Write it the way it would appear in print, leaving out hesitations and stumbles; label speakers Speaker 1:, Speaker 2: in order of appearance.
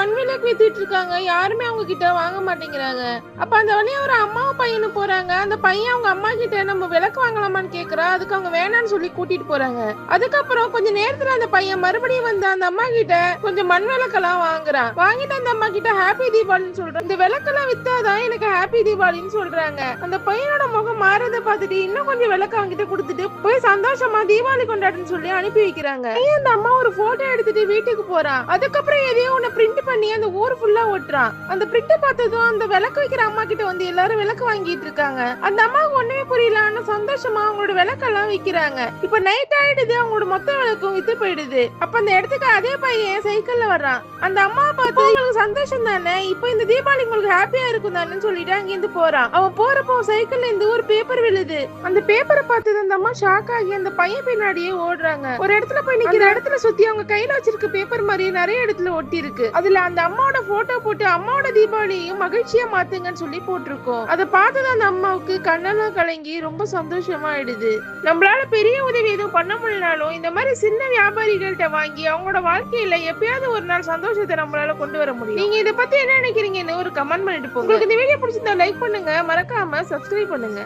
Speaker 1: மண் விளக்கு வித்துட்டு இருக்காங்க. யாருமே அவங்க கிட்ட வாங்க மாட்டேங்கிறாங்க. அப்ப அந்த வழியா ஒரு அம்மாவும் பையனும் போறாங்க. அந்த பையன் அவங்க அம்மா கிட்ட நம்ம விளக்கு வாங்கலாமான்னு கேக்குறா. அதுக்கு அவங்க வேணான்னு சொல்லி கூட்டிட்டு போறாங்க. அதுக்கப்புறம் கொஞ்ச நேரத்துல அந்த பையன் மறுபடியும் வந்து அந்த அம்மா கிட்ட கொஞ்சம் மண் விளக்கெல்லாம் வாங்குறான். வாங்கிட்டு அந்த அம்மா கிட்ட ஹாப்பி தீபாவளின்னு சொல்றான். இந்த விளக்கெல்லாம் வித்தாதான் எனக்கு ஹாப்பி தீபாவளின்னு சொல்றாங்க. அந்த பையனோட முகம் மாறதை பார்த்துட்டு இன்னும் கொஞ்சம் விளக்கு அவங்கிட்ட கொடுத்துட்டு போய் சந்தோஷமா தீபாவளி கொண்டாடுன்னு சொல்லி அனுப்பி வைக்கிறாங்க. அந்த அம்மா ஒரு போட்டோ எடுத்துட்டு வீட்டுக்கு போறான். அதுக்கப்புறம் எதையோ ஒண்ணு பிரிண்ட் பண்ணி அந்த ஊர் ஃபுல்லா ஒட்டுறான். அந்த பிரிண்ட் பார்த்ததும் அந்த விளக்கு வைக்கிற அம்மா கிட்ட வந்து எல்லாரும் விளக்கு வாங்கிட்டு இருக்காங்க. அந்த அம்மாவுக்கு ஒண்ணுமே புரியல. ஆனா சந்தோஷமா அவங்களோட விளக்கெல்லாம் விக்கிறாங்க. இப்ப நைட் ஆயிடுது. அவங்களோட மொத்த விளக்கும் வித்து போயிடுது. அப்ப அந்த இடத்துக்கு அதே பையன் சைக்கிள்ல வர்றான். அந்த அம்மா பார்த்து உங்களுக்கு சந்தோஷம் தானே, இப்ப இந்த தீபாவளி உங்களுக்கு ஹாப்பியா இருக்கும் தானே சொல்லிட்டு அங்க இருந்து போறான். அவன் போறப்போ சைக்கிள்ல இருந்து ஒரு பேப்பர் விழுது. அந்த பேப்பரை பார்த்தது அந்த அம்மா ஷாக் ஆகி அந்த பையன் பின்னாடியே ஓடுறாங்க. ஒரு இடத்துல போய் நிக்கிற இடத்துல சுத்தி அவங்க கையில வச்சிருக்க பேப்பர் மாதிரி நிறைய இடத்துல ஒட்டி இருக்கு. அதுல அந்த அம்மாவோட போட்டோ போட்டு அம்மாவோட தீபாவளியையும் மகிழ்ச்சியா மாத்துங்கன்னு சொல்லி போட்டிருக்கோம். அதை பார்த்தது அந்த அம்மாவுக்கு கண்ணெல்லாம் கலங்கி ரொம்ப சந்தோஷமா ஆயிடுது. நம்மளால பெரிய உதவி எதுவும் பண்ண முடியலாலும் இந்த மாதிரி சின்ன வியாபாரிகள்கிட்ட வாங்கி அவங்களோட வாழ்க்கையில எப்பயாவது ஒரு நாள் சந்தோஷத்தை நம்மளால கொண்டு வர முடியும். நீங்க இதை பத்தி என்ன நினைக்கிறீங்கன்னு ஒரு கமெண்ட் பண்ணிட்டு போங்க. உங்களுக்கு இந்த வீடியோ பிடிச்சிருந்தா லைக் பண்ணுங்க, மறக்காம சப்ஸ்கிரைப் பண்ணுங்க.